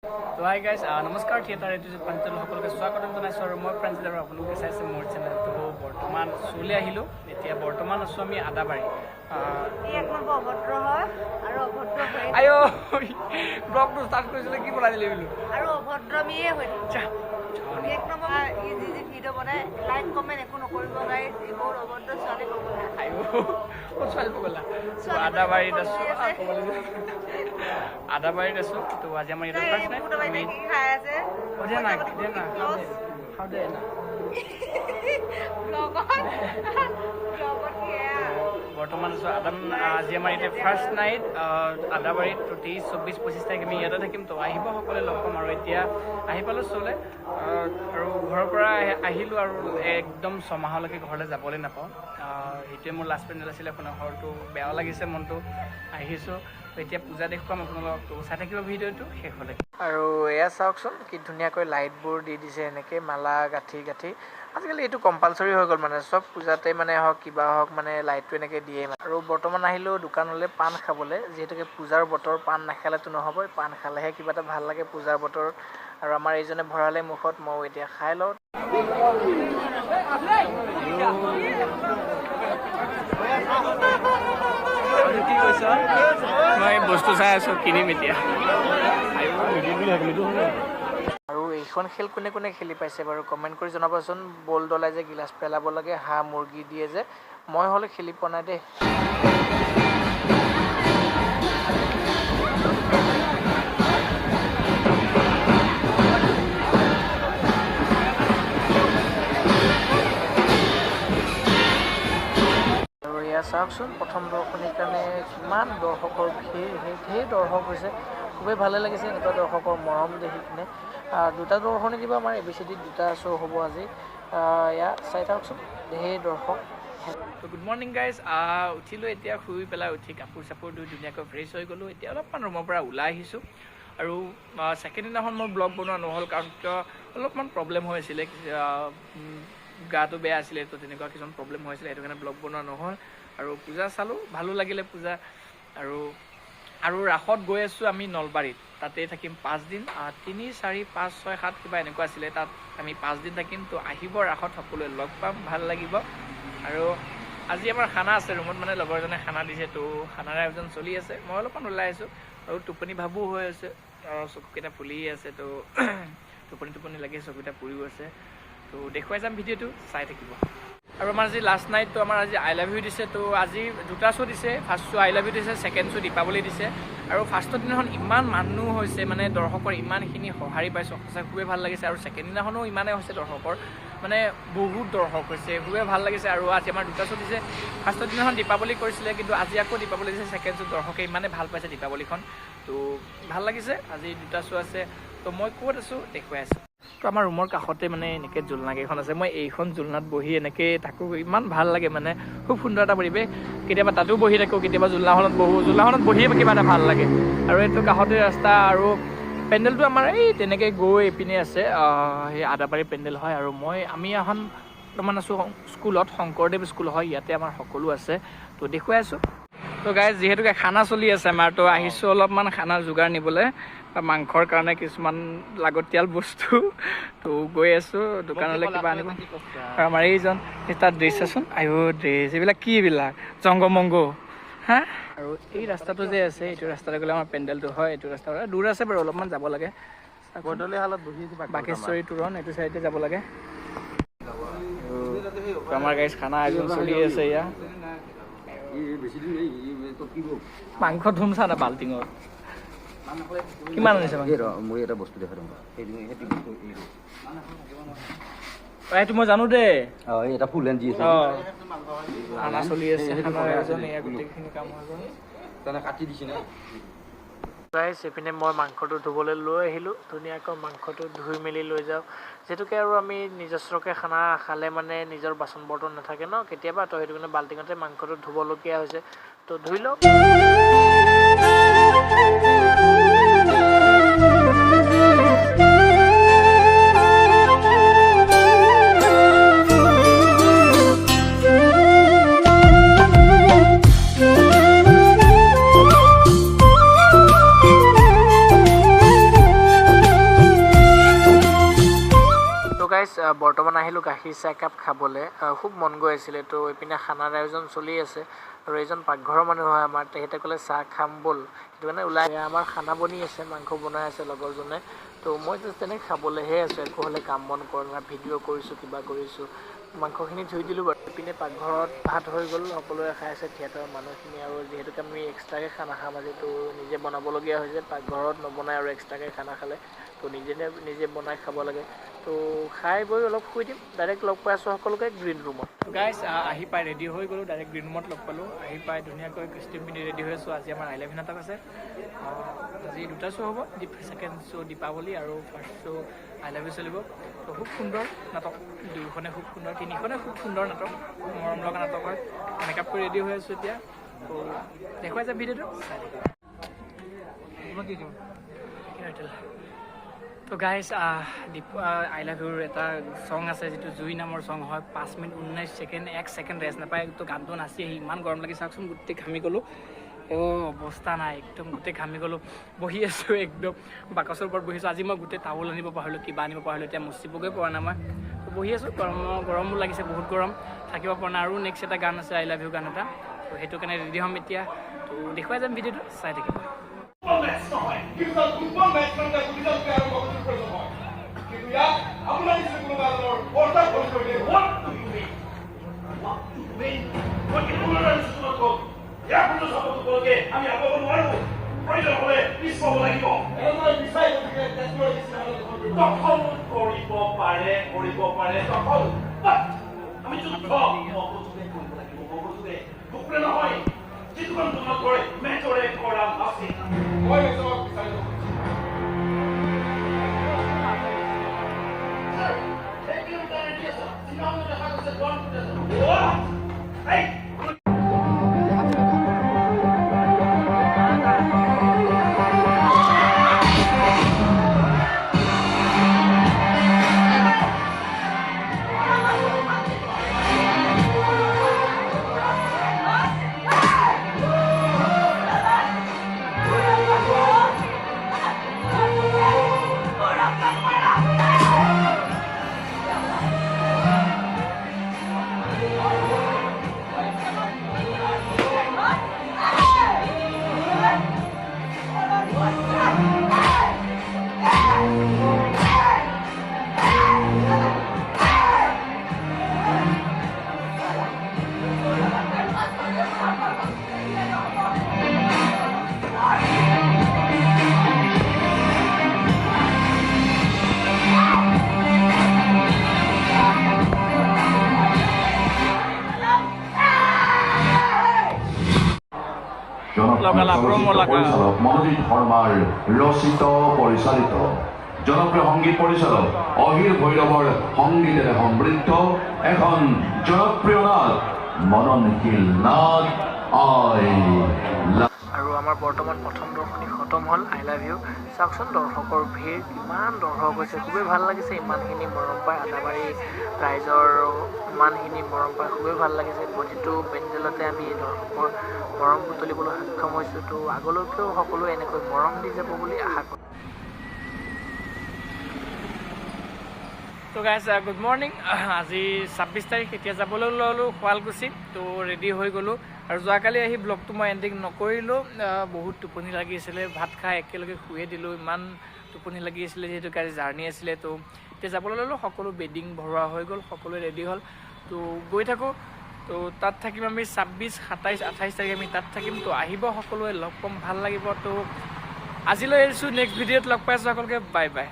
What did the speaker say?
তো hi guys নমস্কাৰ theatre এইটো যে পঞ্চল সকলোকে স্বাগতম জনাইছোঁ আৰু মই ফ্ৰেঞ্চ আৰু আপোনালোকে চাইছে মোৰ চেনেলটো বৰ্তমান চলি আহিলোঁ এতিয়া বৰ্তমান আছোঁ আমি আদাবাৰী অভদ্ৰ হয় আৰু অভদ্ৰ হয় আইঅ ব্লগটো ষ্টাৰ্ট কৰিছিলে কি বনাই দিলে বোলো আৰু অভদ্ৰমীয়ে হৈ এক নম্বৰ যি ভিডিঅ' বনাই লাইক কমেণ্ট একো নকৰিব গাইজ এইবোৰ অভদ্ৰ ছোৱালী পগলা আইঅ ক'ত ছোৱালী পগলা আদাবাৰীত আছোঁ আদাবাৰীত আছোঁ তো আজি আমাৰ এইটো ফাৰ্ষ্ট নাইট আমি খাই আছে দে না খাওঁ দে না বৰ্তমান আছোঁ আজি আমাৰ এতিয়া ফাৰ্ষ্ট নাইট আদাবাৰীত 23-24-25 তাৰিখ আমি ইয়াতে থাকিম তো আহিব সকলোৱে লগ পাম আৰু এতিয়া আহি পালোঁ চলে আৰু ঘৰৰ পৰা আহিলোঁ আৰু একদম ছমাহলৈকে ঘৰলৈ যাবলৈ নাপাওঁ সেইটোৱে মোৰ লাষ্ট পেণ্ডেল আছিলে আপোনাৰ ঘৰটো বেয়াও লাগিছে মনটো আহিছোঁ এতিয়া পূজা দেখুৱাম আপোনালোকক তো চাই থাকিব ভিডিঅ'টো শেষলৈকে আৰু এয়া চাওকচোন কি ধুনীয়াকৈ লাইটবোৰ দি দিছে এনেকৈ মালা গাঁঠি আজিকালি এইটো কম্পালচৰি হৈ গ'ল মানে চব পূজাতে মানে হওক কিবা হওক মানে লাইটটো এনেকৈ দিয়ে আৰু বৰ্তমান আহিলোঁ দোকানলৈ পাণ খাবলৈ যিহেতুকে পূজাৰ বতৰ পাণ নাখালেতো নহ'বই পাণ খালেহে কিবা এটা ভাল লাগে পূজাৰ বতৰ আৰু আমাৰ এইজনে ভৰালে মুখত মই এতিয়া খাই লওঁ কি কৈছ মই বস্তু চাই আছোঁ কিনিম এতিয়া আৰু এইখন খেল কোনে কোনে খেলি পাইছে বাৰু কমেণ্ট কৰি জনাবচোন বল দলাই যে গিলাচ পেলাব লাগে হাঁহ মুৰ্গী দিয়ে যে মই হ'লে খেলি পোৱা নাই দেই আৰু এয়া চাওকচোন প্ৰথম দৰ্শনীৰ কাৰণে কিমান দৰ্শকৰ ঢেৰ দৰ্শক হৈছে খুবেই ভালে লাগিছে এনেকুৱা দৰ্শকৰ মৰম দেখি কিনে দুটা দৰ্শনী দিব আমাৰ ABCD দুটা শ্ব' হ'ব আজি এয়া চাই থাকচোন ঢেৰ দৰ্শক তো গুড মৰ্ণিং গাইজ উঠিলোঁ এতিয়া শুই পেলাই উঠি কাপোৰ চাপোৰ ধুই ধুনীয়াকৈ ফ্ৰেছ হৈ গ'লোঁ এতিয়া অলপমান ৰুমৰ পৰা ওলাই আহিছোঁ আৰু ছেকেণ্ড দিনাখন মই ব্লগ বনোৱা নহ'ল কাৰণ কিয় অলপমান প্ৰব্লেম হৈ আছিলে গাটো বেয়া আছিলে তো তেনেকুৱা কিছুমান প্ৰব্লেম হৈ আছিলে সেইটো কাৰণে ব্লগ বনোৱা নহ'ল আৰু পূজা চালোঁ ভালো লাগিলে পূজা আৰু ৰাসত গৈ আছোঁ আমি নলবাৰীত তাতে থাকিম 5 দিন 3, 4, 5, 6, 7 কিবা এনেকুৱা আছিলে তাত আমি 5 দিন থাকিম তো আহিব ৰাসত সকলোৱে লগ পাম ভাল লাগিব আৰু আজি আমাৰ খানা আছে ৰুমত মানে লগৰজনে খানা দিছে তো খানাৰ আয়োজন চলি আছে মই অলপমান ওলাই আছোঁ আৰু টোপনি ভাবো হৈ আছে চকুকেইটা ফুলি আছে তো টোপনি লাগি চকুকেইটা পুৰিও আছে তো দেখুৱাই যাম ভিডিঅ'টো চাই থাকিব আৰু আমাৰ আজি লাষ্ট নাইট তো আমাৰ আজি আই লাভ ইউ দিছে তো আজি দুটা শ্ব' দিছে first show' I love you দিছে ছেকেণ্ড শ্ব' দীপাৱলী দিছে আৰু ফাৰ্ষ্টৰ দিনাখন ইমান মানুহ হৈছে মানে দৰ্শকৰ ইমানখিনি সঁহাৰি পাইছোঁ সঁচাকৈ খুবেই ভাল লাগিছে আৰু ছেকেণ্ড দিনাখনো ইমানেই হৈছে দৰ্শকৰ মানে বহুত দৰ্শক হৈছে খুবেই ভাল লাগিছে আৰু আজি আমাৰ দুটা শ্ব' দিছে ফাৰ্ষ্টৰ দিনাখন দীপাৱলী কৰিছিলে কিন্তু আজি আকৌ দীপাৱলী দিছে ছেকেণ্ড শ্ব' দৰ্শকে ইমানে ভাল পাইছে দীপাৱলীখন তো ভাল লাগিছে আজি দুটা শ্ব' আছে তো মই ক'ত আছোঁ দেখুৱাই আছোঁ তো আমাৰ ৰুমৰ কাষতে মানে এনেকৈ জোলনাকেইখন আছে মই এইখন জোলনাত বহি এনেকৈ থাকোঁ ইমান ভাল লাগে মানে খুব সুন্দৰ এটা পৰিৱেশ কেতিয়াবা তাতো বহি থাকোঁ কেতিয়াবা জোলনাখনত জোলনাখনত বহিয়ে কিবা এটা ভাল লাগে আৰু এইটো কাষতে ৰাস্তা আৰু পেণ্ডেলটো আমাৰ এই তেনেকৈ গৈ এইপিনে আছে সেই আদাবাৰী পেণ্ডেল হয় আৰু আমি এখন বৰ্তমান আছোঁ স্কুলত শংকৰদেৱ স্কুল হয় ইয়াতে আমাৰ সকলো আছে তো দেখুৱাই আছোঁ তো গাইজ যিহেতুকে খানা চলি আছে আমাৰ তো আহিছোঁ অলপমান খানা যোগাৰ নিবলৈ মাংসৰ কাৰণে কিছুমান লাগতিয়াল বস্তু তো গৈ আছোঁ দোকানলৈ কিবা আনিব আৰু আমাৰ এইজন তাৰ ড্ৰেছ আছোন ড্ৰেছ এইবিলাক কি এইবিলাক জংগমংগ হা আৰু এই ৰাস্তাটো যে আছে এইটো ৰাস্তাতে গ'লে আমাৰ পেণ্ডেলটো হয় এইটো ৰাস্তা দূৰ আছে বাৰু অলপমান যাব লাগে বাঘেশ্বৰী তোৰণ এইটো চাইডে যাব লাগে আমাৰ গাইজ খানা আয়োজন চলি আছে এয়া মাংস ধুমচা না বাল্টিঙত কিমান আনিছে মই এটা বস্তু দেখাই এইটো মই জানো দেই এটা ফুল এন জি খানা চলি আছে গোটেইখিনি কাম হৈ গ'ল কাটি দিছে না গাইজ এইপিনে মই মাংসটো ধুবলৈ লৈ আহিলোঁ ধুনীয়াকৈ মাংসটো ধুই মেলি লৈ যাওঁ যিহেতুকে আৰু আমি নিজস্বকৈ খানা খালে মানে নিজৰ বাচন বৰ্তন নাথাকে ন কেতিয়াবা তো সেইটো কাৰণে বাল্টিঙতে মাংসটো ধুবলগীয়া হৈছে তো ধুই লওক গাইজ বৰ্তমান আহিলোঁ গাখীৰ চাহ একাপ খাবলৈ খুব মন গৈ আছিলে তো এইপিনে খানাৰ আয়োজন চলি আছে আৰু এইজন পাকঘৰৰ মানুহ হয় আমাৰ তেখেতে ক'লে চাহ খাম ব'ল সেইটো কাৰণে ওলাই আমাৰ খানা বনি আছে মাংস বনাই আছে লগৰজনে তো মই জাষ্ট তেনেকৈ খাবলৈহে আছোঁ একো হ'লে কাম বন কৰা নাই ভিডিঅ' কৰিছোঁ কিবা কৰিছোঁ মাংসখিনি ধুই দিলোঁ বাৰু এইপিনে পাকঘৰত ভাত হৈ গ'ল সকলোৱে খাই আছে থিয়েটাৰৰ মানুহখিনি আৰু যিহেতুকে আমি এক্সট্ৰাকৈ খানা খাম আজি তো নিজে বনাবলগীয়া হৈছে পাকঘৰত নবনাই আৰু এক্সট্ৰাকৈ খানা খালে তো নিজে বনাই খাব লাগে তো খাই বৈ অলপ শুই দিম ডাইৰেক্ট লগ পাই আছোঁ সকলোকে গ্ৰীণ ৰুমত গাইজ আহি পাই ৰেডি হৈ গ'লোঁ ডাইৰেক্ট গ্ৰীণ ৰুমত লগ পালোঁ আহি পাই ধুনীয়াকৈ কষ্টিউম পিন্ধি ৰেডি হৈ আছোঁ আজি আমাৰ I11 নাটক আছে আজি দুটা শ্ব' হ'ব ছেকেণ্ড শ্ব' দীপাৱলী আৰু ফাৰ্ষ্ট শ্ব' I11 চলিব তো খুব সুন্দৰ নাটক দুয়োখনে খুব সুন্দৰ তিনিখনে খুব সুন্দৰ নাটক মৰম লগা নাটক হয় মেকআপ কৰি ৰেডি হৈ আছোঁ এতিয়া তো দেখুৱাই যায় ভিডিঅ'টো তো গাইজ I love you এটা ছং আছে যিটো জুই নামৰ ছং হয় 5 মিনিট 19 ছেকেণ্ড 1 ছেকেণ্ড ৰেষ্ট নাপায় তো গানটো নাচি আহি ইমান গৰম লাগি চাওকচোন গোটেই ঘামি গ'লোঁ অৱস্থা নাই একদম গোটেই ঘামি গ'লোঁ বহি আছোঁ একদম বাকচৰ ওপৰত বহিছোঁ আজি মই গোটেই টাউল আনিব পাহৰিলোঁ কিবা আনিব পাহৰিলোঁ এতিয়া মুচিবগৈ পৰা নাই মই তো বহি আছোঁ গৰমো লাগিছে বহুত গৰম থাকিব পৰা নাই আৰু নেক্সট এটা গান আছে I love you গান এটা তো সেইটো কাৰণে ৰেডি হ'ম এতিয়া তো দেখুৱাই যাম ভিডিঅ'টো চাই থাকিব পৰিচালক মনোজিৎ শৰ্মাৰ ৰচিত পৰিচালিত জনপ্ৰিয় সংগীত পৰিচালক অহিৰ ভৈৰৱৰ সংগীতেৰে সমৃদ্ধ এখন জনপ্ৰিয় নাট মননশীল নাট আৰু আমাৰ বৰ্তমান প্ৰথম দৰ্শনী খতম হ'ল I love you চাওকচোন দৰ্শকৰ ভিৰ কিমান দৰ্শক হৈছে খুবেই ভাল লাগিছে ইমানখিনি মৰম পায় আদাবাৰী ৰাইজৰ ইমানখিনি মৰম পায় খুবেই ভাল লাগিছে প্ৰতিটো পেণ্ডেলতে আমি দৰ্শকৰ মৰম বুটলিবলৈ সক্ষম হৈছোঁ তো আগলৈকেও সকলোৱে এনেকৈ মৰম দি যাব বুলি আশা কৰোঁ তো গাইজ গুড মৰ্ণিং আজি 26 তাৰিখ এতিয়া যাবলৈ ল'লোঁ শুৱালকুছি তো ৰেডি হৈ গ'লোঁ আৰু যোৱাকালি আহি ব্লগটো মই এণ্ডিং নকৰিলোঁ বহুত টোপনি লাগি আছিলে ভাত খাই একেলগে শুয়ে দিলোঁ ইমান টোপনি লাগি আছিলে যিহেতু গাড়ী জাৰ্ণি আছিলে তো এতিয়া যাবলৈ ল'লোঁ সকলো বেডিং ভৰোৱা হৈ গ'ল সকলোৱে ৰেডি হ'ল তো গৈ থাকোঁ তো তাত থাকিম আমি 26, 27, 28 তাৰিখ আমি তাত থাকিম তো আহিব সকলোৱে লগ পাম ভাল লাগিব তো আজিলৈ এৰিছোঁ নেক্সট ভিডিঅ'ত লগ পাই আছোঁ সকলোকে বাই বাই